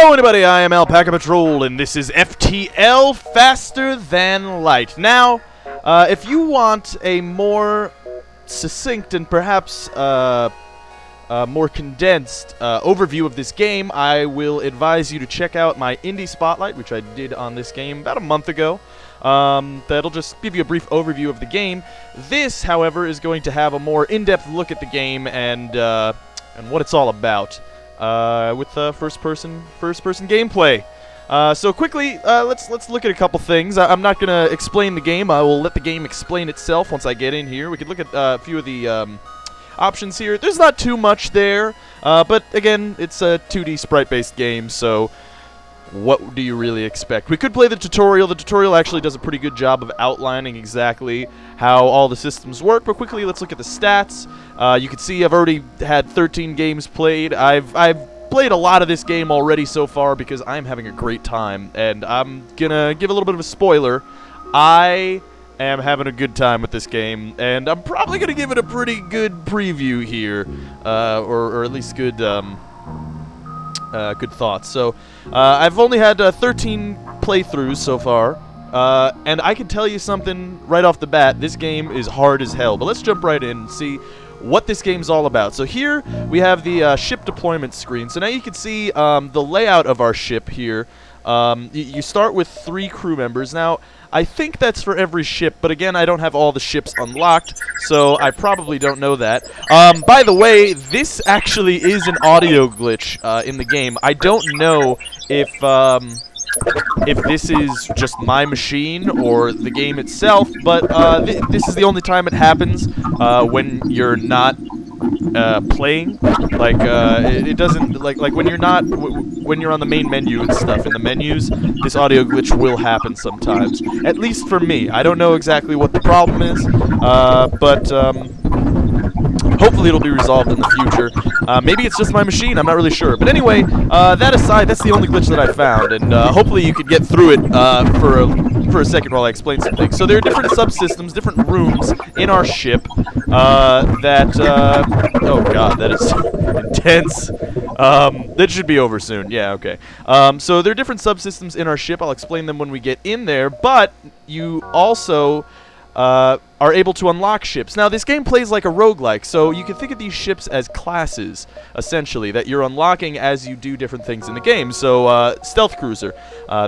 Hello anybody, I am alpacapatrol, and this is FTL, Faster Than Light. Now, if you want a more succinct and perhaps more condensed overview of this game, I will advise you to check out my Indie Spotlight, which I did on this game about a month ago. That'll just give you a brief overview of the game. This, however, is going to have a more in-depth look at the game and what it's all about. With first-person gameplay. So quickly, let's look at a couple things. I'm not gonna explain the game. I will let the game explain itself once I get in here. We could look at a few of the options here. There's not too much there, but again, it's a 2D sprite-based game, so what do you really expect? We could play the tutorial. The tutorial actually does a pretty good job of outlining exactly how all the systems work, but quickly, let's look at the stats. You can see I've already had 13 games played. I've played a lot of this game already so far because I'm having a great time, and I'm gonna give a little bit of a spoiler. I am having a good time with this game, and I'm probably gonna give it a pretty good preview here, or at least good good thoughts. So I've only had 13 playthroughs so far, and I can tell you something right off the bat. This game is hard as hell, but let's jump right in and see what this game's all about. So here we have the ship deployment screen. So now you can see the layout of our ship here. You start with 3 crew members. Now, I think that's for every ship, but again, I don't have all the ships unlocked, so I probably don't know that. By the way, this actually is an audio glitch in the game. I don't know if this is just my machine or the game itself, but this is the only time it happens when you're not playing. Like it doesn't like when you're not when you're on the main menu and stuff. In the menus, this audio glitch will happen sometimes. At least for me. I don't know exactly what the problem is, but hopefully it'll be resolved in the future. Maybe it's just my machine, I'm not really sure. But anyway, that aside, that's the only glitch that I found, and hopefully you could get through it for a second while I explain some things. So there are different subsystems, different rooms in our ship oh god, that is intense. That should be over soon. Yeah, okay. So there are different subsystems in our ship. I'll explain them when we get in there, but you also are able to unlock ships. Now, this game plays like a roguelike, so you can think of these ships as classes, essentially, that you're unlocking as you do different things in the game. So, Stealth Cruiser.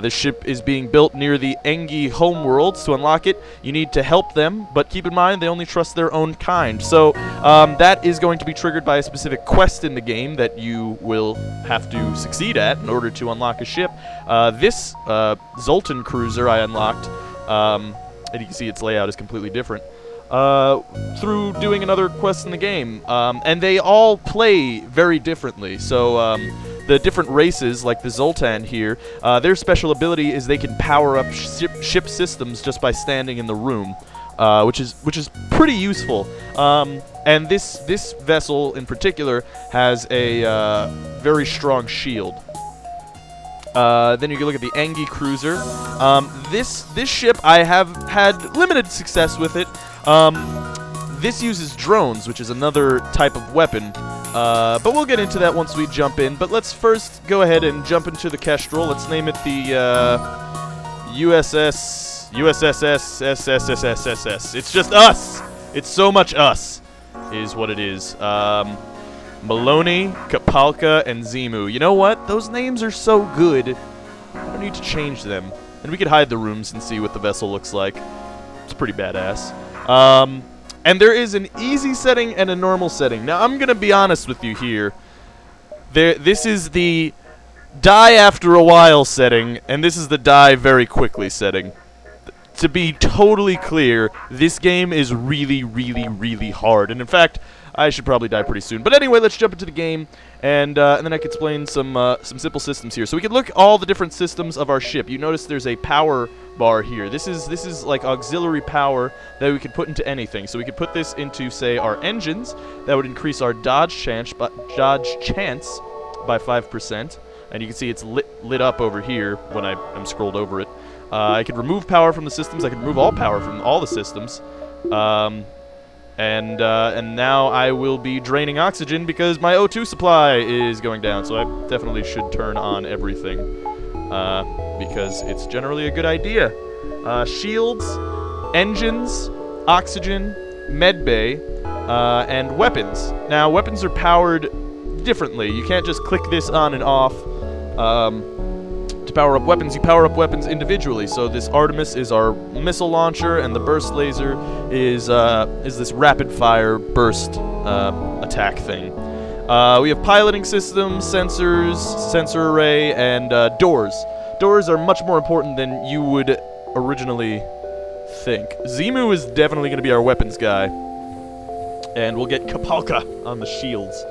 This ship is being built near the Engi homeworlds. To unlock it, you need to help them, but keep in mind, they only trust their own kind. So, that is going to be triggered by a specific quest in the game that you will have to succeed at in order to unlock a ship. This Zoltan Cruiser I unlocked, and you can see its layout is completely different, through doing another quest in the game. And they all play very differently. So the different races, like the Zoltan here, their special ability is they can power up ship systems just by standing in the room, which is pretty useful. And this vessel in particular has a very strong shield. Then you can look at the Engi Cruiser. This ship, I have had limited success with it. This uses drones, which is another type of weapon. But we'll get into that once we jump in. But let's first go ahead and jump into the Kestrel. Let's name it the USSSSSSSS. It's just us. It's so much us, is what it is. Maloney, Kapalka, and Zimu. You know what? Those names are so good. I don't need to change them. And we could hide the rooms and see what the vessel looks like. It's pretty badass. And there is an easy setting and a normal setting. Now, I'm going to be honest with you here. This is the die after a while setting, and this is the die very quickly setting. To be totally clear, this game is really, really, really hard. And in fact, I should probably die pretty soon. But anyway, let's jump into the game, and then I can explain some simple systems here. So we can look at all the different systems of our ship. You notice there's a power bar here. This is like auxiliary power that we could put into anything. So we could put this into, say, our engines. That would increase our dodge chance by 5%. And you can see it's lit up over here when I'm scrolled over it. I could remove power from the systems. I could remove all power from all the systems. And now I will be draining oxygen because my O2 supply is going down. So I definitely should turn on everything because it's generally a good idea. Shields, engines, oxygen, medbay, and weapons. Now, weapons are powered differently. You can't just click this on and off to power up weapons. You power up weapons individually. So this Artemis is our missile launcher, and the burst laser is this rapid fire burst attack thing. We have piloting systems, sensors, sensor array, and doors. Doors are much more important than you would originally think. Zimu is definitely going to be our weapons guy, and we'll get Kapalka on the shields.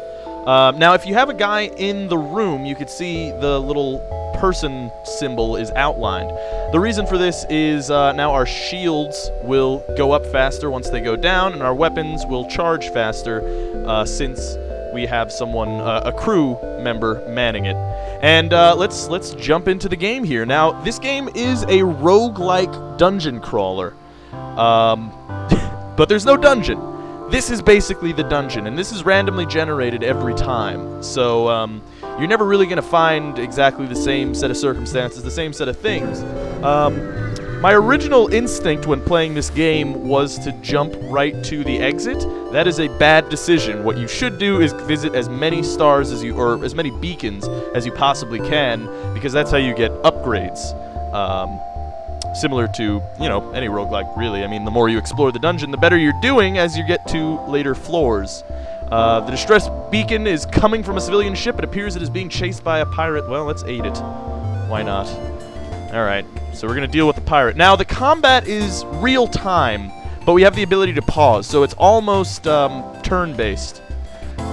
Now, if you have a guy in the room, you could see the little person symbol is outlined. The reason for this is now our shields will go up faster once they go down, and our weapons will charge faster since we have someone, a crew member, manning it. And let's jump into the game here. Now, this game is a roguelike dungeon crawler, but there's no dungeon. This is basically the dungeon, and this is randomly generated every time. So you're never really going to find exactly the same set of circumstances, the same set of things. My original instinct when playing this game was to jump right to the exit. That is a bad decision. What you should do is visit as many stars as you, or as many beacons as you possibly can, because that's how you get upgrades. Similar to, you know, any roguelike, really. I mean, the more you explore the dungeon, the better you're doing as you get to later floors. The distress beacon is coming from a civilian ship. It appears it is being chased by a pirate. Well, let's aid it. Why not? Alright, so we're going to deal with the pirate. Now, the combat is real-time, but we have the ability to pause, so it's almost turn-based.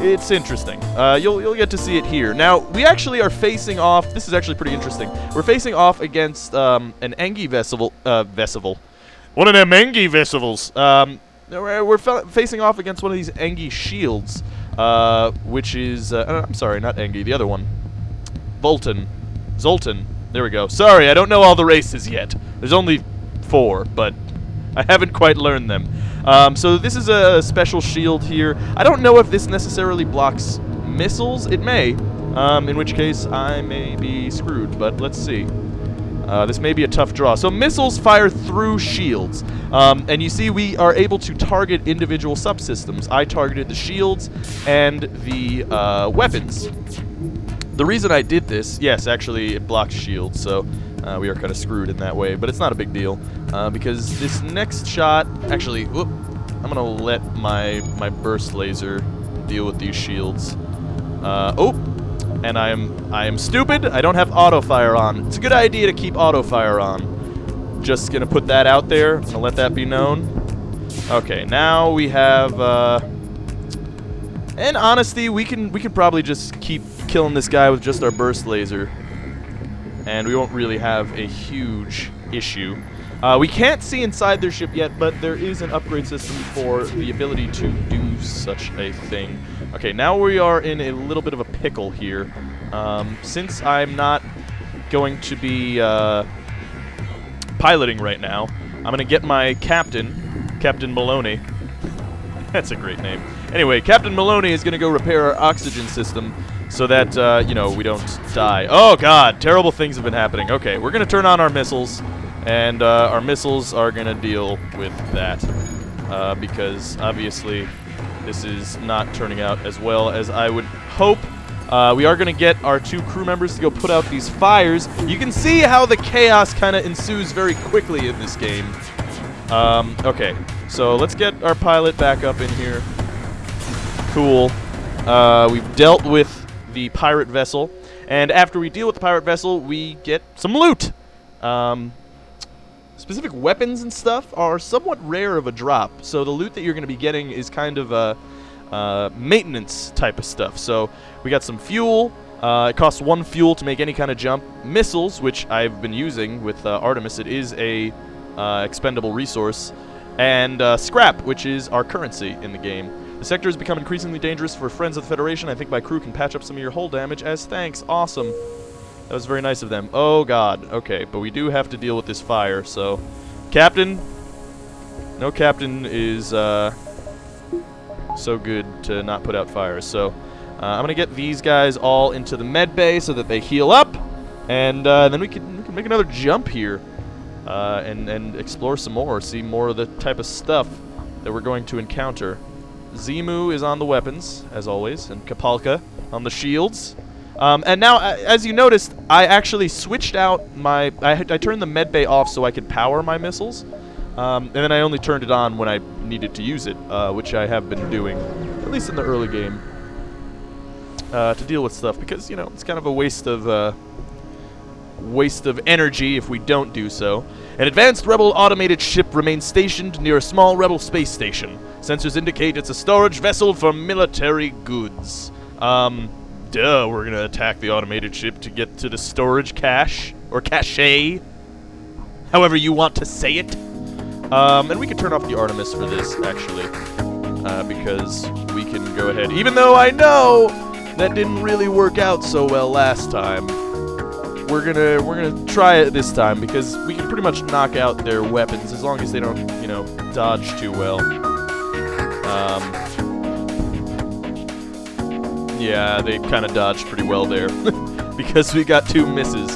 It's interesting. You'll get to see it here. Now, we actually are facing off... This is actually pretty interesting. We're facing off against an Engi vessel. One of them Engi vessels. We're facing off against one of these Engi shields, which is... I'm sorry, not Engi, the other one. Zoltan. There we go. Sorry, I don't know all the races yet. There's only 4, but I haven't quite learned them. So this is a special shield here. I don't know if this necessarily blocks missiles. It may, in which case I may be screwed, but let's see. This may be a tough draw. So missiles fire through shields, and you see we are able to target individual subsystems. I targeted the shields and the weapons. The reason I did this, yes, actually it blocks shields, so we are kind of screwed in that way, but it's not a big deal, because this next shot, actually, whoop, I'm going to let my burst laser deal with these shields. Oh, and I am stupid, I don't have auto fire on. It's a good idea to keep auto fire on. Just going to put that out there, I'm going to let that be known. Okay, now we have, in honesty, we can probably just keep killing this guy with just our burst laser, and we won't really have a huge issue. We can't see inside their ship yet, but there is an upgrade system for the ability to do such a thing. Okay, now we are in a little bit of a pickle here. Since I'm not going to be piloting right now, I'm going to get my Captain Maloney. That's a great name. Anyway, Captain Maloney is going to go repair our oxygen system so that, you know, we don't die. Oh, God, terrible things have been happening. Okay, we're going to turn on our missiles, and our missiles are going to deal with that because, obviously, this is not turning out as well as I would hope. We are going to get our 2 crew members to go put out these fires. You can see how the chaos kind of ensues very quickly in this game. Okay, so let's get our pilot back up in here. Cool. We've dealt with the pirate vessel, and after we deal with the pirate vessel, we get some loot. Specific weapons and stuff are somewhat rare of a drop, so the loot that you're going to be getting is kind of maintenance type of stuff. So we got some fuel. It costs 1 fuel to make any kind of jump. Missiles, which I've been using with Artemis. It is a expendable resource. And scrap, which is our currency in the game. The sector has become increasingly dangerous for friends of the Federation. I think my crew can patch up some of your hull damage as thanks. Awesome. That was very nice of them. Oh, God. Okay, but we do have to deal with this fire, so... Captain? No captain is so good to not put out fires. So I'm gonna get these guys all into the med bay so that they heal up, and then we can make another jump here and explore some more, see more of the type of stuff that we're going to encounter. Zimu is on the weapons, as always, and Kapalka on the shields. And now, as you noticed, I actually switched out my... I turned the medbay off so I could power my missiles. And then I only turned it on when I needed to use it, which I have been doing, at least in the early game, to deal with stuff. Because, you know, it's kind of a waste of energy if we don't do so. An advanced Rebel automated ship remains stationed near a small Rebel space station. Sensors indicate it's a storage vessel for military goods. We're gonna attack the automated ship to get to the storage cache, or cache, however you want to say it. And we can turn off the Artemis for this, actually, because we can go ahead. Even though I know that didn't really work out so well last time, we're gonna try it this time because we can pretty much knock out their weapons as long as they don't, you know, dodge too well. Yeah, they kind of dodged pretty well there because we got 2 misses.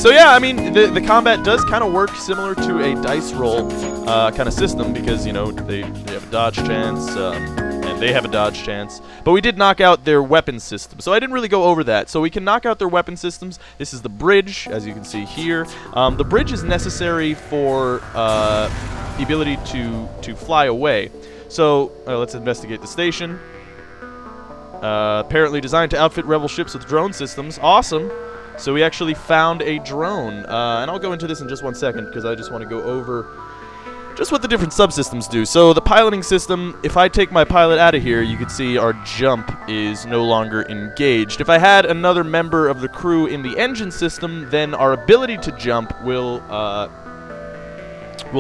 So yeah, I mean, the combat does kind of work similar to a dice roll kind of system because, you know, they have a dodge chance, and they have a dodge chance. But we did knock out their weapon system, so I didn't really go over that. So we can knock out their weapon systems. This is the bridge, as you can see here. The bridge is necessary for the ability to fly away. So let's investigate the station. Apparently designed to outfit Rebel ships with drone systems. Awesome. So we actually found a drone. And I'll go into this in just 1 second because I just want to go over just what the different subsystems do. So the piloting system, if I take my pilot out of here, you can see our jump is no longer engaged. If I had another member of the crew in the engine system, then our ability to jump will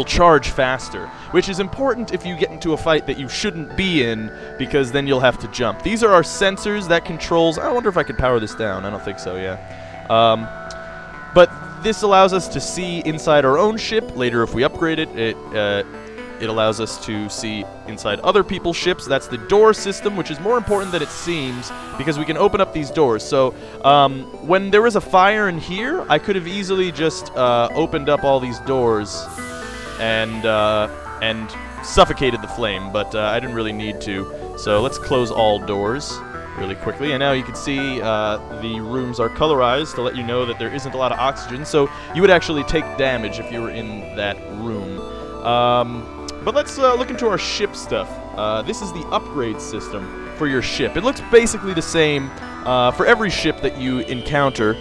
charge faster, which is important if you get into a fight that you shouldn't be in, because then you'll have to jump. These are our sensors that controls... I wonder if I could power this down. I don't think so, yeah. But this allows us to see inside our own ship. Later, if we upgrade it, it allows us to see inside other people's ships. That's the door system, which is more important than it seems, because we can open up these doors. So when there was a fire in here, I could have easily just opened up all these doors and suffocated the flame, but I didn't really need to. So let's close all doors really quickly, and now you can see the rooms are colorized to let you know that there isn't a lot of oxygen, so you would actually take damage if you were in that room. But let's look into our ship stuff. This is the upgrade system for your ship. It looks basically the same for every ship that you encounter,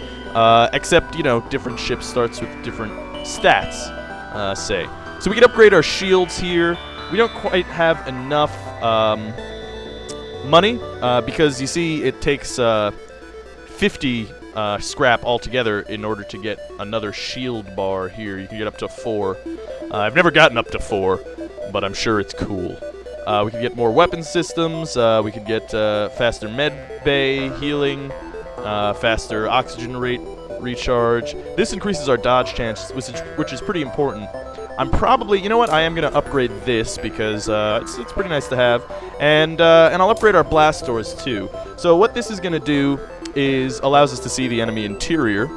except, you know, different ships starts with different stats, say. So we can upgrade our shields here. We don't quite have enough money, because you see it takes 50 scrap altogether in order to get another shield bar here. You can get up to 4. I've never gotten up to 4, but I'm sure it's cool. We can get more weapon systems. We could get faster med bay healing, faster oxygen rate recharge. This increases our dodge chance, which is pretty important. I'm probably, you know what, I am going to upgrade this because it's pretty nice to have. And I'll upgrade our blast doors too. So what this is going to do is allows us to see the enemy interior.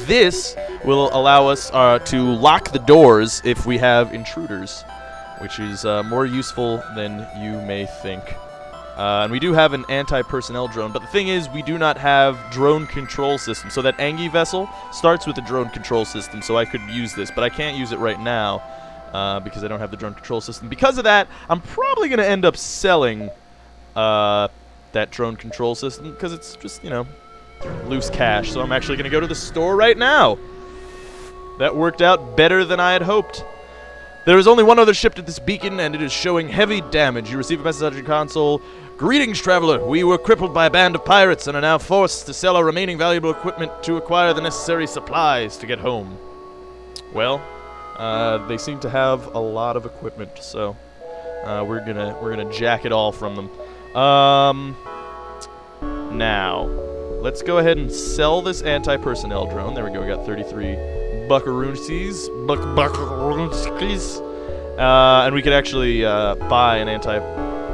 This will allow us to lock the doors if we have intruders, which is more useful than you may think. And we do have an anti-personnel drone, but the thing is, we do not have drone control system. So that Angie vessel starts with a drone control system, so I could use this, but I can't use it right now because I don't have the drone control system. Because of that, I'm probably going to end up selling that drone control system because it's just, you know, loose cash. So I'm actually going to go to the store right now. That worked out better than I had hoped. There is only one other ship at this beacon, and it is showing heavy damage. You receive a message on your console. Greetings, traveler. We were crippled by a band of pirates and are now forced to sell our remaining valuable equipment to acquire the necessary supplies to get home. Well, they seem to have a lot of equipment, so we're gonna jack it all from them. Now, let's go ahead and sell this anti-personnel drone. There we go. We got 33 buckaroonsies. Buckaroonskis. And we could actually buy an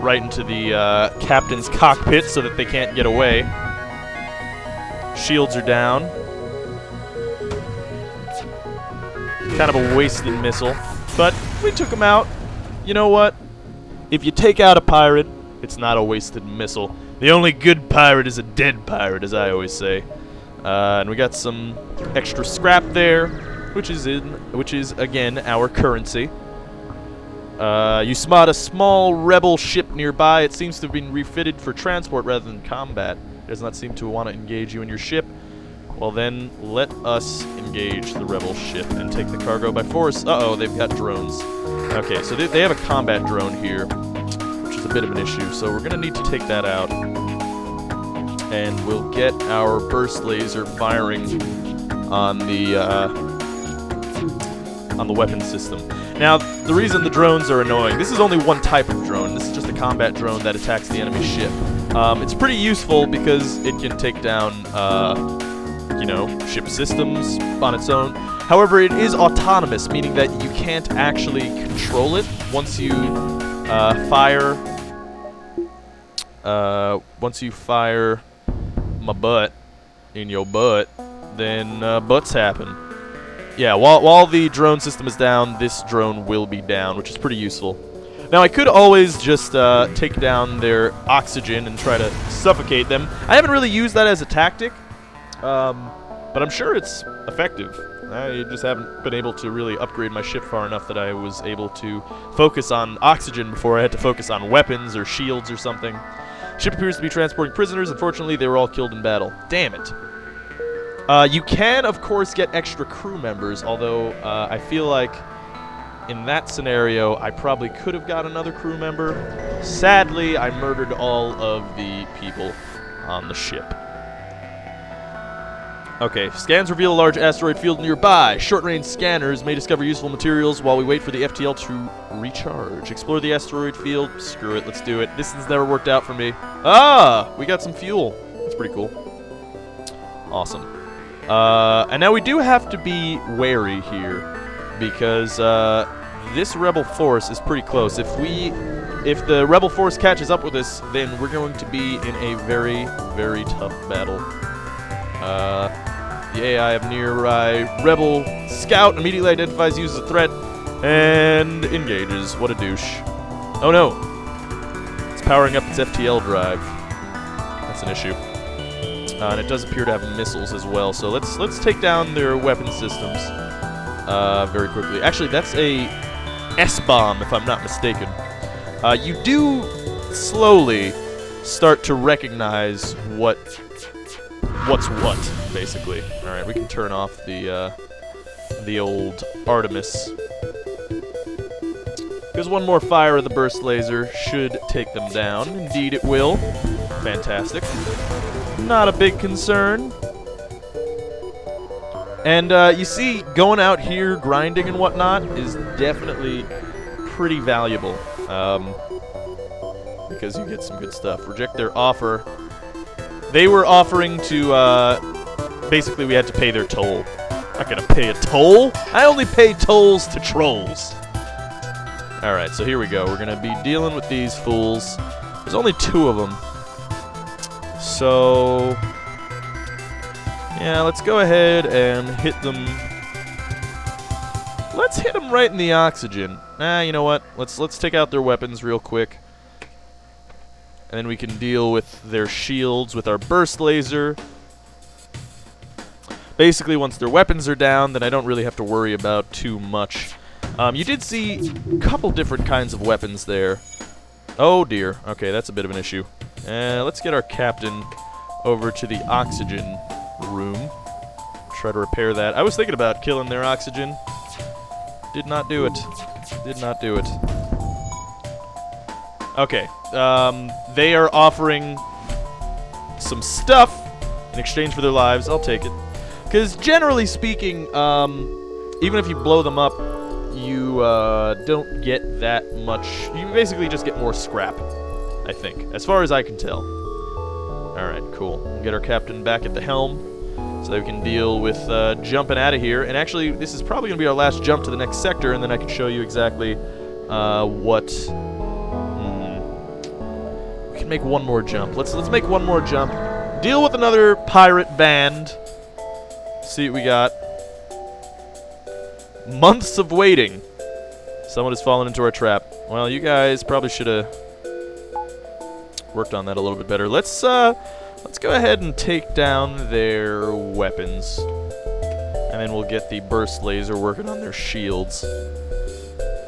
right into the captain's cockpit so that they can't get away. Shields are down. Kind of a wasted missile, but we took him out. You know what? If you take out a pirate, it's not a wasted missile. The only good pirate is a dead pirate, as I always say. And we got some extra scrap there, which is again our currency. You spot a small rebel ship nearby. It seems to have been refitted for transport rather than combat. It does not seem to want to engage you in your ship. Well then, let us engage the rebel ship and take the cargo by force. Uh-oh, they've got drones. Okay, so they have a combat drone here, which is a bit of an issue. So we're going to need to take that out. And we'll get our burst laser firing on the weapon system. Now, the reason the drones are annoying, this is only one type of drone. This is just a combat drone that attacks the enemy ship. It's pretty useful because it can take down, ship systems on its own. However, it is autonomous, meaning that you can't actually control it once you fire my butt in your butt, then butts happen. Yeah, while the drone system is down, this drone will be down, which is pretty useful. Now, I could always just take down their oxygen and try to suffocate them. I haven't really used that as a tactic, but I'm sure it's effective. I just haven't been able to really upgrade my ship far enough that I was able to focus on oxygen before I had to focus on weapons or shields or something. Ship appears to be transporting prisoners. Unfortunately, they were all killed in battle. Damn it. You can, of course, get extra crew members, although I feel like in that scenario, I probably could have got another crew member. Sadly, I murdered all of the people on the ship. Okay, scans reveal a large asteroid field nearby. Short-range scanners may discover useful materials while we wait for the FTL to recharge. Explore the asteroid field. Screw it, let's do it. This has never worked out for me. Ah, we got some fuel. That's pretty cool. Awesome. And now we do have to be wary here, because this rebel force is pretty close. If the rebel force catches up with us, then we're going to be in a very, very tough battle. The AI of nearby rebel scout immediately identifies you as a threat and engages. What a douche. Oh no. It's powering up its FTL drive. That's an issue. And it does appear to have missiles as well, so let's take down their weapon systems very quickly. Actually, that's a S-bomb, if I'm not mistaken. You do slowly start to recognize what's what, basically. All right, we can turn off the old Artemis. Because one more fire of the burst laser should take them down. Indeed, it will. Fantastic. Not a big concern. And you see, going out here, grinding and whatnot, is definitely pretty valuable. Because you get some good stuff. Reject their offer. They were offering to, basically we had to pay their toll. I'm not gonna pay a toll. I only pay tolls to trolls. Alright, so here we go. We're gonna be dealing with these fools. There's only 2 of them. So, yeah, let's go ahead and hit them. Let's hit them right in the oxygen. You know what? Let's take out their weapons real quick. And then we can deal with their shields with our burst laser. Basically, once their weapons are down, then I don't really have to worry about too much. You did see a couple different kinds of weapons there. Oh dear. Okay, that's a bit of an issue. Let's get our captain over to the oxygen room. Try to repair that. I was thinking about killing their oxygen. Did not do it. Did not do it. Okay. They are offering some stuff in exchange for their lives. I'll take it. Because generally speaking, even if you blow them up, you don't get that much. You basically just get more scrap, I think, as far as I can tell. Alright, cool. We'll get our captain back at the helm so that we can deal with jumping out of here. And actually, this is probably going to be our last jump to the next sector, and then I can show you exactly what can make one more jump. Let's make one more jump. Deal with another pirate band. See what we got. Months of waiting. Someone has fallen into our trap. Well, you guys probably should have worked on that a little bit better. Let's go ahead and take down their weapons. And then we'll get the burst laser working on their shields.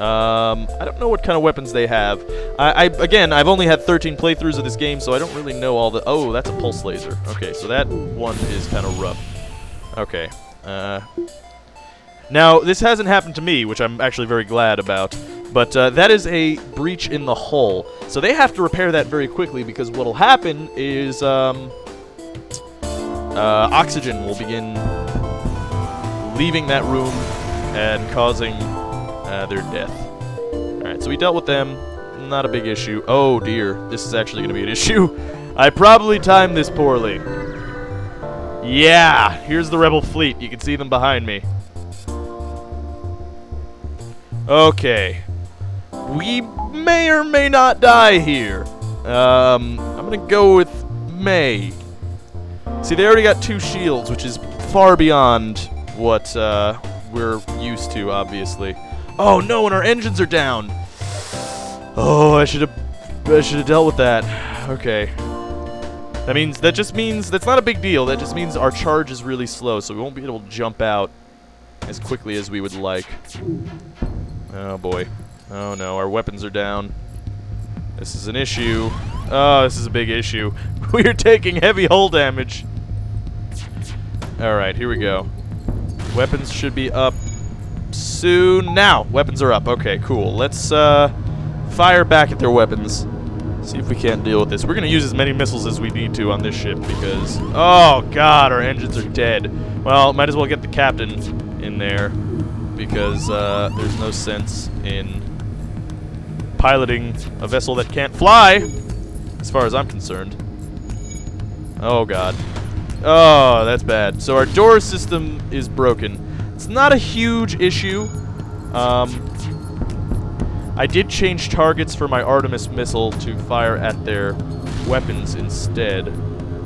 I don't know what kind of weapons they have. Again, I've only had 13 playthroughs of this game, so I don't really know all the... Oh, that's a pulse laser. Okay, so that one is kind of rough. Okay. Now, this hasn't happened to me, which I'm actually very glad about. But that is a breach in the hull. So they have to repair that very quickly, because what'll happen is oxygen will begin leaving that room and causing their death. Alright, so we dealt with them. Not a big issue. Oh dear, this is actually going to be an issue. I probably timed this poorly. Yeah, here's the rebel fleet. You can see them behind me. Okay. We may or may not die here. I'm going to go with may. See, they already got 2 shields, which is far beyond what we're used to, obviously. Oh no, and our engines are down. Oh, I should have dealt with that. Okay. That just means that's not a big deal. That just means our charge is really slow, so we won't be able to jump out as quickly as we would like. Oh boy. Oh no, our weapons are down. This is an issue. Oh, this is a big issue. We are taking heavy hull damage. Alright, here we go. Weapons should be up soon. Now, weapons are up. Okay, cool. Let's fire back at their weapons. See if we can't deal with this. We're going to use as many missiles as we need to on this ship because... Oh, God, our engines are dead. Well, might as well get the captain in there because there's no sense in piloting a vessel that can't fly, as far as I'm concerned. Oh, God. Oh, that's bad. So our door system is broken. It's not a huge issue. I did change targets for my Artemis missile to fire at their weapons instead.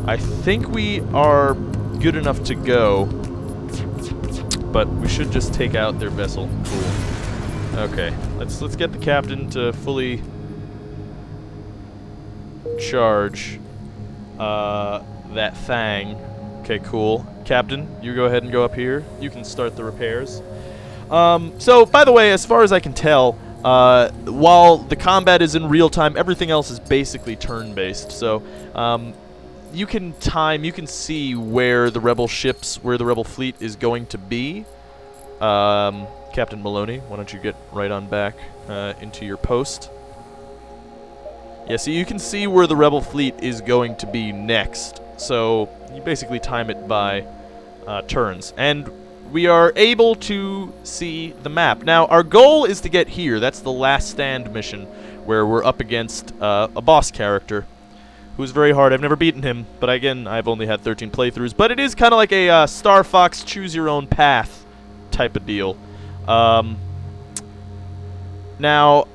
I think we are good enough to go, but we should just take out their vessel. Cool. Okay, let's get the captain to fully charge that thing. Okay, cool. Captain, you go ahead and go up here. You can start the repairs. So, by the way, as far as I can tell, while the combat is in real time, everything else is basically turn-based. So, you can see where the rebel fleet is going to be. Captain Maloney, why don't you get right on back into your post? Yeah, so you can see where the rebel fleet is going to be next. So you basically time it by turns. And we are able to see the map. Now, our goal is to get here. That's the last stand mission, where we're up against a boss character who's very hard. I've never beaten him, but again, I've only had 13 playthroughs. But it is kind of like a Star Fox choose-your-own-path type of deal. Now,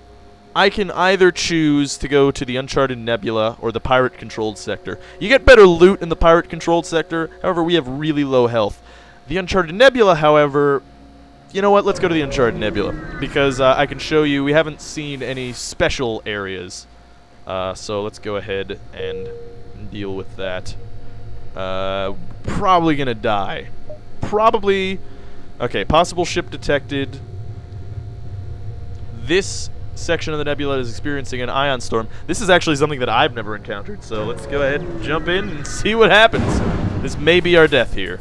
I can either choose to go to the Uncharted Nebula or the pirate-controlled sector. You get better loot in the pirate-controlled sector, however, we have really low health. The Uncharted Nebula, however, you know what, let's go to the Uncharted Nebula, because I can show you we haven't seen any special areas. So let's go ahead and deal with that. Probably gonna die. Probably... Okay, possible ship detected. This section of the nebula is experiencing an ion storm. This is actually something that I've never encountered, so let's go ahead and jump in and see what happens. This may be our death here.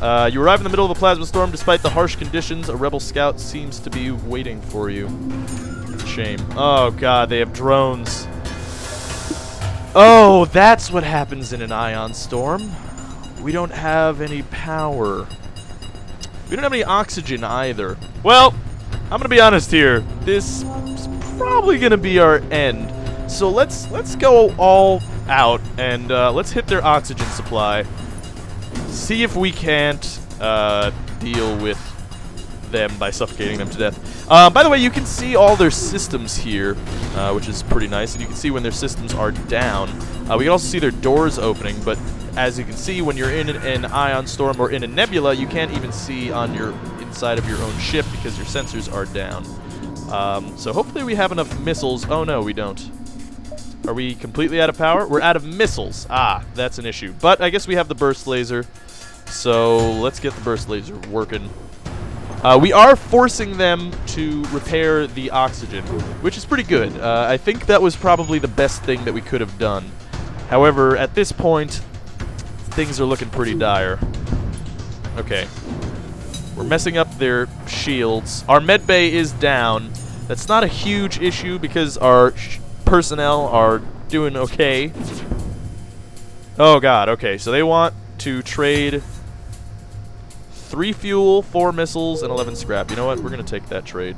You arrive in the middle of a plasma storm. Despite the harsh conditions, a rebel scout seems to be waiting for you. Shame. Oh god, they have drones. Oh, that's what happens in an ion storm. We don't have any power. We don't have any oxygen either. Well, I'm gonna be honest here. This is probably gonna be our end. So let's go all out and let's hit their oxygen supply. See if we can't deal with them by suffocating them to death. By the way, you can see all their systems here, which is pretty nice, and you can see when their systems are down. We can also see their doors opening, but as you can see, when you're in an ion storm or in a nebula, you can't even see on your inside of your own ship because your sensors are down. So hopefully we have enough missiles. Oh no, we don't. Are we completely out of power? We're out of missiles. Ah, that's an issue. But I guess we have the burst laser. So let's get the burst laser working. We are forcing them to repair the oxygen, which is pretty good. I think that was probably the best thing that we could have done. However, at this point, things are looking pretty dire. Okay. We're messing up their shields. Our med bay is down. That's not a huge issue because our personnel are doing okay. Oh god, okay. So they want to trade 3 fuel, 4 missiles, and 11 scrap. You know what? We're going to take that trade.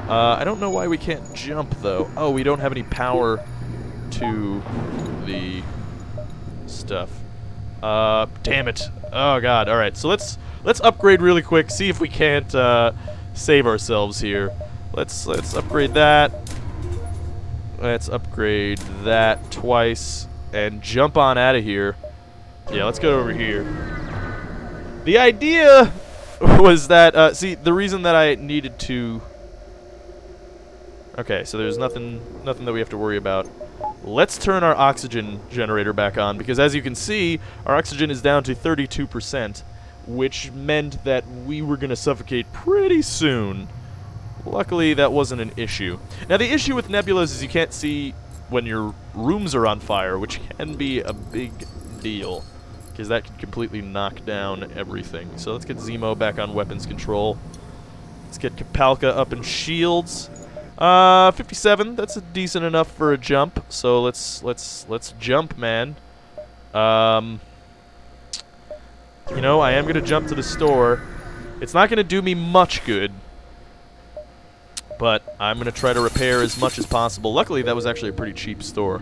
I don't know why we can't jump, though. Oh, we don't have any power to the stuff. Damn it. Oh god. All right. So let's upgrade really quick. See if we can't save ourselves here. Let's upgrade that. Let's upgrade that twice and jump on out of here. Yeah, let's go over here. The idea was that see, the reason that I needed to. Okay, so there's nothing that we have to worry about. Let's turn our oxygen generator back on, because as you can see, our oxygen is down to 32%, which meant that we were going to suffocate pretty soon. Luckily, that wasn't an issue. Now, the issue with nebulas is you can't see when your rooms are on fire, which can be a big deal, because that can completely knock down everything. So let's get Zemo back on weapons control. Let's get Kapalka up in shields. 57. That's a decent enough for a jump. So let's jump, man. You know, I am gonna jump to the store. It's not gonna do me much good, but I'm gonna try to repair as much as possible. Luckily, that was actually a pretty cheap store,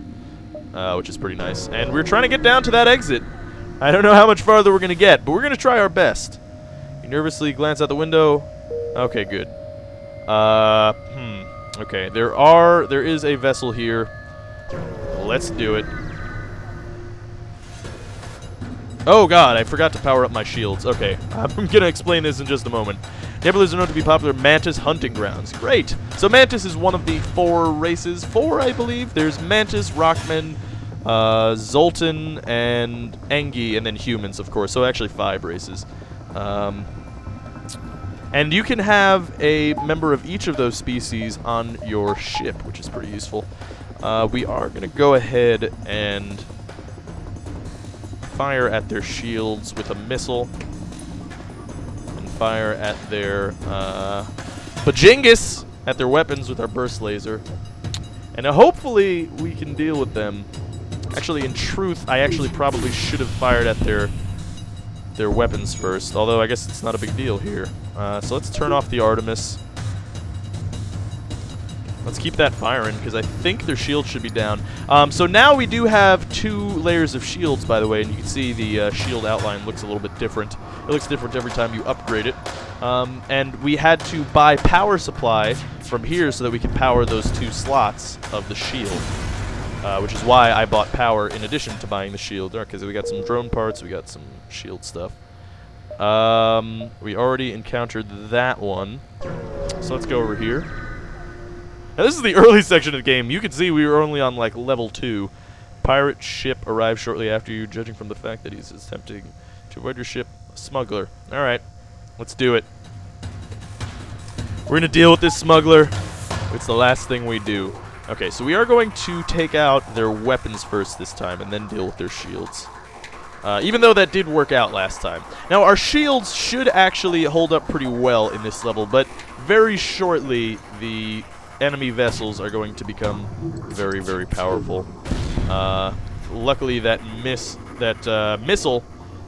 which is pretty nice. And we're trying to get down to that exit. I don't know how much farther we're gonna get, but we're gonna try our best. You nervously glance out the window. Okay, good. Okay, there is a vessel here. Let's do it. Oh god, I forgot to power up my shields. Okay, I'm gonna explain this in just a moment. Nebulas are known to be popular Mantis hunting grounds. Great! So Mantis is one of the 4 races. 4, I believe. There's Mantis, Rockman, Zoltan, and Engi, and then humans, of course. So actually 5 races. And you can have a member of each of those species on your ship, which is pretty useful. We are going to go ahead and fire at their shields with a missile. And fire at their Bajingus at their weapons with our burst laser. And hopefully we can deal with them. Actually, in truth, I actually probably should have fired at their weapons first, although I guess it's not a big deal here. So let's turn off the Artemis. Let's keep that firing, because I think their shield should be down. So now we do have 2 layers of shields, by the way, and you can see the shield outline looks a little bit different. It looks different every time you upgrade it. And we had to buy power supply from here so that we could power those 2 slots of the shield. Which is why I bought power in addition to buying the shield. Because we got some drone parts, we got some shield stuff. We already encountered that one. So let's go over here. Now this is the early section of the game. You can see we were only on like level 2. Pirate ship arrived shortly after you, judging from the fact that he's attempting to avoid your ship. A smuggler. Alright, let's do it. We're gonna deal with this smuggler. It's the last thing we do. Okay, so we are going to take out their weapons first this time and then deal with their shields. Even though that did work out last time. Now, our shields should actually hold up pretty well in this level, but very shortly the enemy vessels are going to become very, very powerful. Luckily, that missile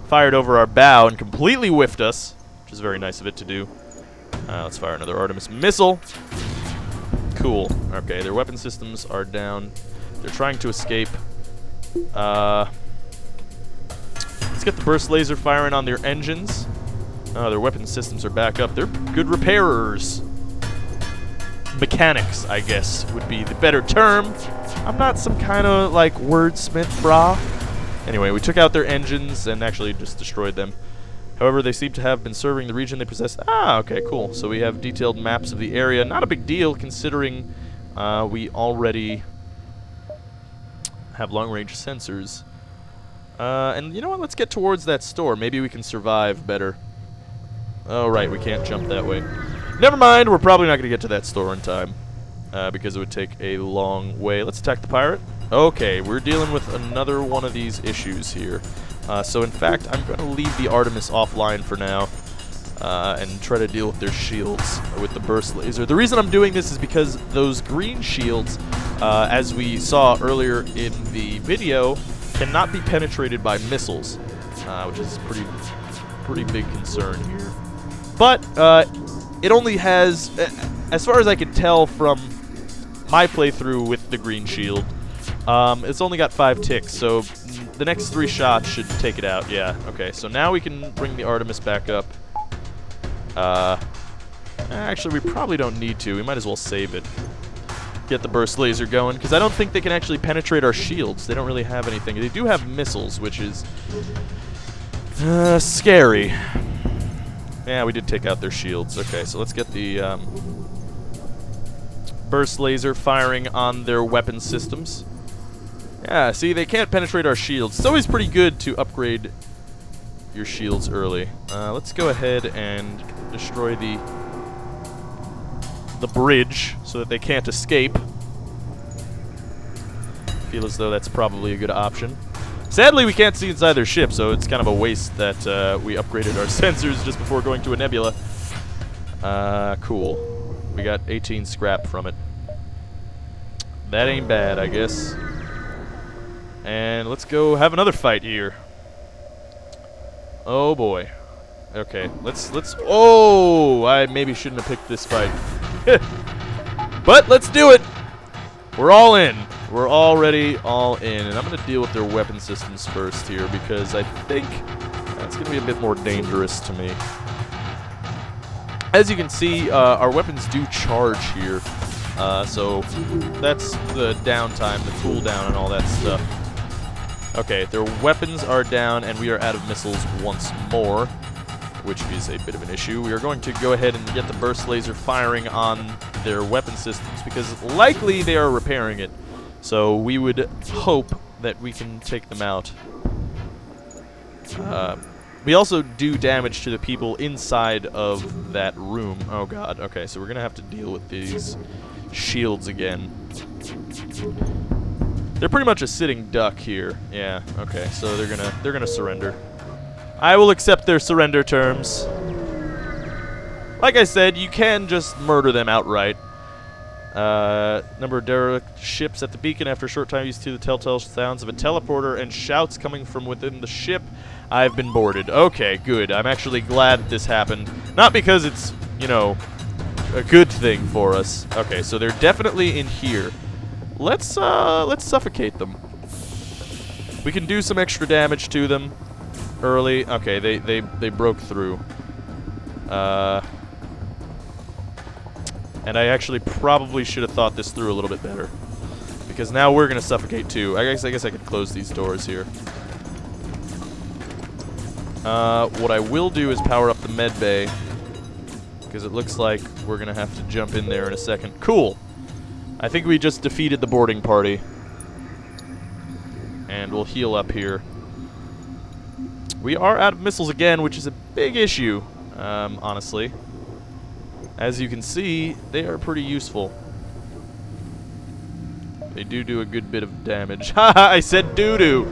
fired over our bow and completely whiffed us, which is very nice of it to do. Let's fire another Artemis missile. Cool. Okay, their weapon systems are down. They're trying to escape. Let's get the burst laser firing on their engines. Oh, their weapon systems are back up. They're good repairers. Mechanics, I guess, would be the better term. I'm not some kind of, like, wordsmith, brah. Anyway, we took out their engines and actually just destroyed them. However, they seem to have been serving the region they possess. Ah, okay, cool. So we have detailed maps of the area. Not a big deal, considering we already have long-range sensors. And you know what? Let's get towards that store. Maybe we can survive better. Oh, right, we can't jump that way. Never mind, we're probably not going to get to that store in time. Because it would take a long way. Let's attack the pirate. Okay, we're dealing with another one of these issues here. So in fact, I'm going to leave the Artemis offline for now. And try to deal with their shields with the burst laser. The reason I'm doing this is because those green shields, as we saw earlier in the video, cannot be penetrated by missiles, which is pretty big concern here. But it only has, as far as I can tell from my playthrough with the green shield, it's only got 5 ticks, so the next 3 shots should take it out. Yeah, okay, so now we can bring the Artemis back up. Actually, we probably don't need to. We might as well save it. Get the burst laser going, because I don't think they can actually penetrate our shields. They don't really have anything. They do have missiles, which is scary. Yeah, we did take out their shields. Okay, so let's get the burst laser firing on their weapon systems. Yeah, see, they can't penetrate our shields. It's always pretty good to upgrade your shields early. Let's go ahead and destroy the bridge so that they can't escape. Feel as though that's probably a good option. Sadly, we can't see inside their ship, so it's kind of a waste that we upgraded our sensors just before going to a nebula. Cool. We got 18 scrap from it. That ain't bad, I guess. And let's go have another fight here. Oh boy. Okay, let's oh, I maybe shouldn't have picked this fight. But let's do it. We're all in. We're already all in, and I'm going to deal with their weapon systems first here because I think that's going to be a bit more dangerous to me. As you can see, our weapons do charge here, so that's the downtime, the cooldown, and all that stuff. Okay, their weapons are down, and we are out of missiles once more, which is a bit of an issue. We are going to go ahead and get the burst laser firing on their weapon systems, because likely they are repairing it. So we would hope that we can take them out. We also do damage to the people inside of that room. Oh god, okay, so we're going to have to deal with these shields again. They're pretty much a sitting duck here. Yeah, okay, so they're gonna surrender. I will accept their surrender terms. Like I said, you can just murder them outright. Number of derelict ships at the beacon. After a short time, you see the telltale sounds of a teleporter and shouts coming from within the ship. I've been boarded. Okay, good. I'm actually glad that this happened. Not because it's, you know, a good thing for us. Okay, so they're definitely in here. Let's suffocate them. We can do some extra damage to them early. Okay, they broke through. And I actually probably should have thought this through a little bit better, because now we're gonna suffocate too. I guess I could close these doors here. What I will do is power up the med bay, because it looks like we're gonna have to jump in there in a second. Cool. I think we just defeated the boarding party. And we'll heal up here. We are out of missiles again, which is a big issue, honestly. As you can see, they are pretty useful. They do a good bit of damage. Haha, I said doo-doo!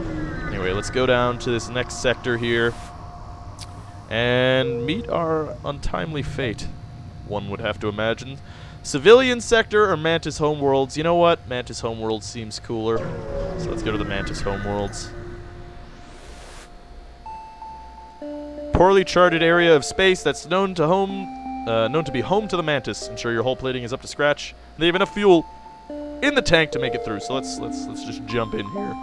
Anyway, let's go down to this next sector here and meet our untimely fate, one would have to imagine. Civilian sector or Mantis homeworlds? You know what? Mantis homeworlds seems cooler. So let's go to the Mantis homeworlds. Poorly charted area of space that's known to be home to the Mantis. Ensure your hull plating is up to scratch. They have enough fuel in the tank to make it through. So let's just jump in here.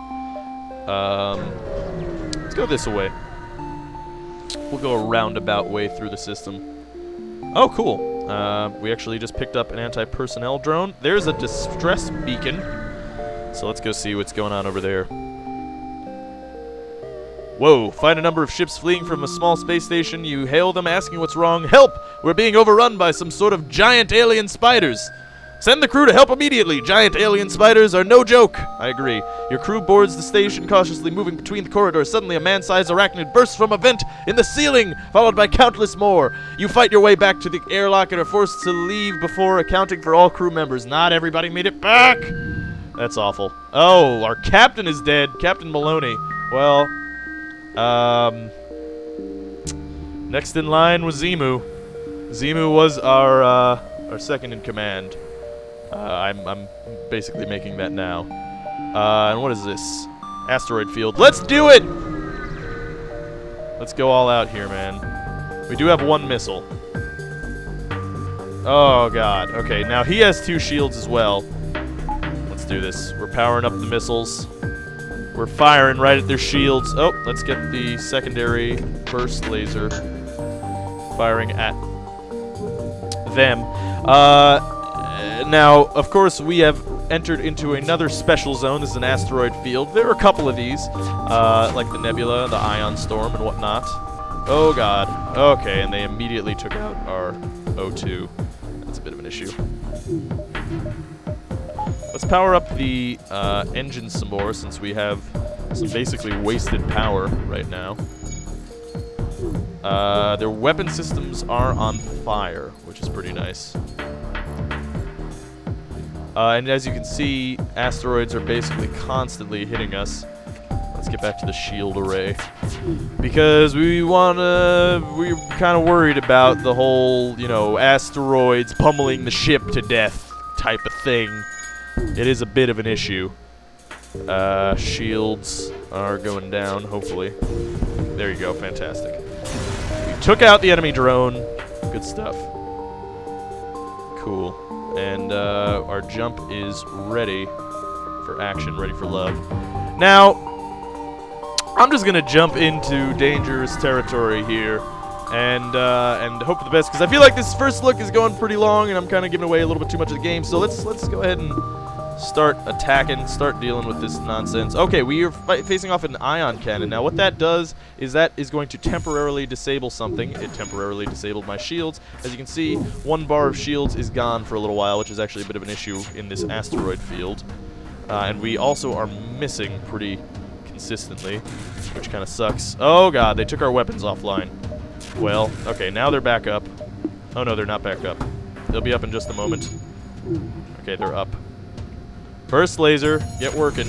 Let's go this way. We'll go a roundabout way through the system. Oh, cool. We actually just picked up an anti-personnel drone. There's a distress beacon. So let's go see what's going on over there. Whoa, find a number of ships fleeing from a small space station. You hail them asking what's wrong. Help! We're being overrun by some sort of giant alien spiders. Send the crew to help immediately. Giant alien spiders are no joke. I agree. Your crew boards the station, cautiously moving between the corridors. Suddenly, a man-sized arachnid bursts from a vent in the ceiling, followed by countless more. You fight your way back to the airlock and are forced to leave before accounting for all crew members. Not everybody made it back. That's awful. Oh, our captain is dead. Captain Maloney. Well, next in line was Zemu. Zemu was our second in command. I'm basically making that now. And what is this? Asteroid field. Let's do it! Let's go all out here, man. We do have one missile. Oh, God. Okay, now he has 2 shields as well. Let's do this. We're powering up the missiles. We're firing right at their shields. Oh, let's get the secondary burst laser firing at them. Now, of course, we have entered into another special zone. This is an asteroid field. There are a couple of these, like the nebula, the ion storm, and whatnot. Oh, God. Okay, and they immediately took out our O2. That's a bit of an issue. Let's power up the engines some more, since we have some basically wasted power right now. Their weapon systems are on fire, which is pretty nice. And as you can see, asteroids are basically constantly hitting us. Let's get back to the shield array. Because we're kind of worried about the whole, you know, asteroids pummeling the ship to death type of thing. It is a bit of an issue. Shields are going down, hopefully. There you go, fantastic. We took out the enemy drone. Good stuff. Cool. And our jump is ready for action, ready for love. Now, I'm just gonna jump into dangerous territory here, and hope for the best, because I feel like this first look is going pretty long, and I'm kind of giving away a little bit too much of the game. So let's go ahead and start attacking, start dealing with this nonsense. Okay, we are facing off an ion cannon. Now, what that does is that is going to temporarily disable something. It temporarily disabled my shields. As you can see, 1 bar of shields is gone for a little while, which is actually a bit of an issue in this asteroid field. And we also are missing pretty consistently, which kind of sucks. Oh, God, they took our weapons offline. Well, okay, now they're back up. Oh, no, they're not back up. They'll be up in just a moment. Okay, they're up. First laser, get working.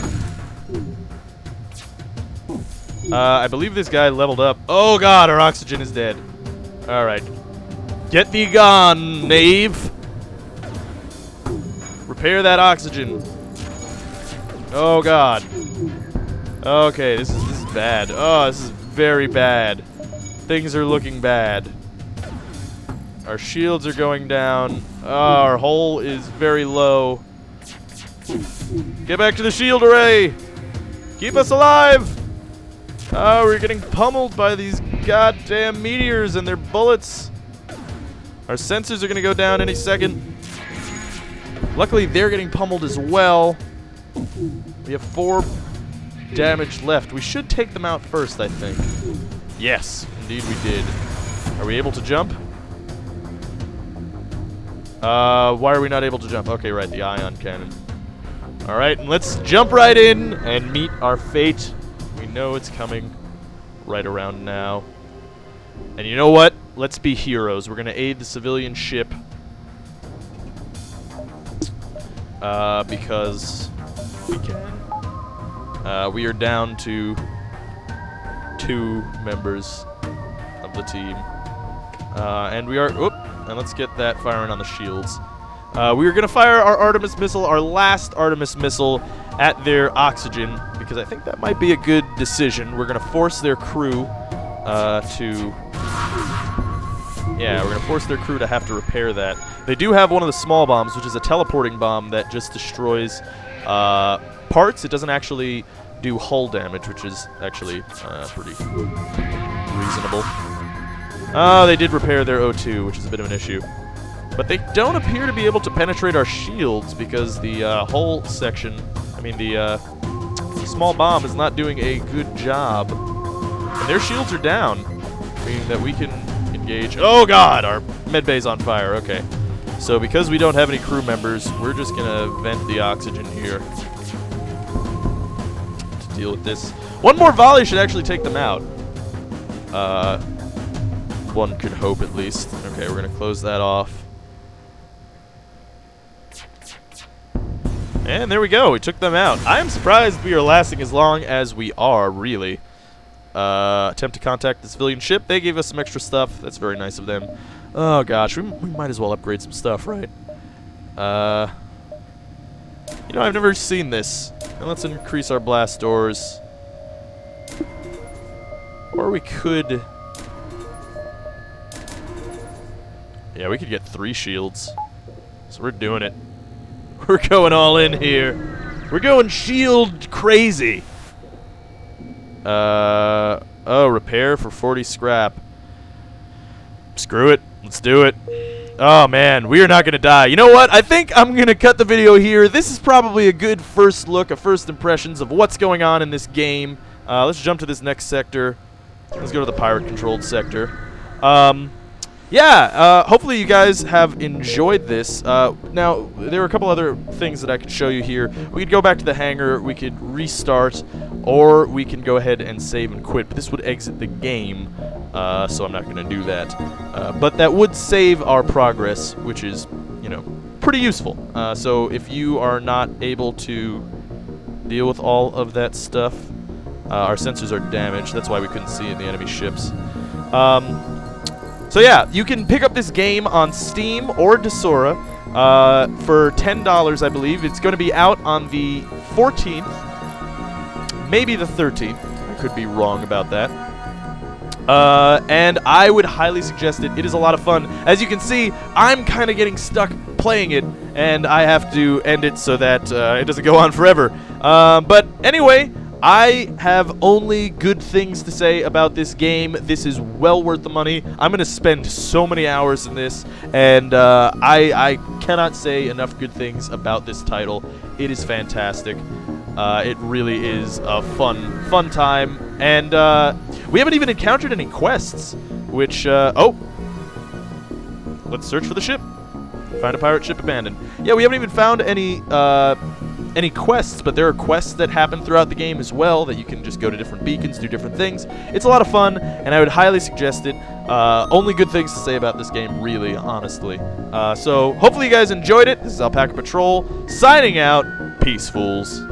I believe this guy leveled up. Oh, God, our oxygen is dead. All right. Get thee gone, knave. Repair that oxygen. Oh, God. Okay, this is bad. Oh, this is very bad. Things are looking bad. Our shields are going down. Oh, our hull is very low. Get back to the shield array! Keep us alive! Oh, we're getting pummeled by these goddamn meteors and their bullets. Our sensors are gonna go down any second. Luckily, they're getting pummeled as well. We have 4 damage left. We should take them out first, I think. Yes, indeed we did. Are we able to jump? Why are we not able to jump? Okay, right, the ion cannon. Alright, and let's jump right in and meet our fate. We know it's coming right around now. And you know what? Let's be heroes. We're going to aid the civilian ship. Because we can. We are down to 2 members of the team. And we are... Whoop! And let's get that firing on the shields. We are going to fire our Artemis missile, our last Artemis missile, at their oxygen, because I think that might be a good decision. We're going to force their crew to... Yeah, we're going to force their crew to have to repair that. They do have one of the small bombs, which is a teleporting bomb that just destroys parts. It doesn't actually do hull damage, which is actually pretty reasonable. Oh, they did repair their O2, which is a bit of an issue. But they don't appear to be able to penetrate our shields because the hull section, I mean the small bomb is not doing a good job. And their shields are down, meaning that we can engage. Oh god, our medbay's on fire. Okay. So because we don't have any crew members, we're just going to vent the oxygen here to deal with this. One more volley should actually take them out. One could hope at least. Okay, we're going to close that off. And there we go. We took them out. I am surprised we are lasting as long as we are, really. Attempt to contact the civilian ship. They gave us some extra stuff. That's very nice of them. Oh, gosh. We might as well upgrade some stuff, right? You know, I've never seen this. And let's increase our blast doors. Or we could... Yeah, we could get 3 shields. So we're doing it. We're going all in here. We're going shield crazy. Oh, repair for 40 scrap. Screw it. Let's do it. Oh, man. We are not going to die. You know what? I think I'm going to cut the video here. This is probably a good first look, a first impressions of what's going on in this game. Let's jump to this next sector. Let's go to the pirate-controlled sector. Yeah, hopefully you guys have enjoyed this. Now, there are a couple other things that I could show you here. We could go back to the hangar, we could restart, or we can go ahead and save and quit. But this would exit the game, so I'm not going to do that. But that would save our progress, which is, you know, pretty useful. So if you are not able to deal with all of that stuff, our sensors are damaged. That's why we couldn't see in the enemy ships. So yeah, you can pick up this game on Steam or Desora for $10, I believe. It's going to be out on the 14th, maybe the 13th. I could be wrong about that. And I would highly suggest it. It is a lot of fun. As you can see, I'm kind of getting stuck playing it, and I have to end it so that it doesn't go on forever. But anyway, I have only good things to say about this game. This is well worth the money. I'm going to spend so many hours in this, and I cannot say enough good things about this title. It is fantastic. It really is a fun time. And we haven't even encountered any quests, which, oh, let's search for the ship. Find a pirate ship abandoned. Yeah, we haven't even found any quests, but there are quests that happen throughout the game as well that you can just go to different beacons, do different things. It's a lot of fun, and I would highly suggest it. Only good things to say about this game, really, honestly. So hopefully you guys enjoyed it. This is Alpaca Patrol signing out. Peace, fools.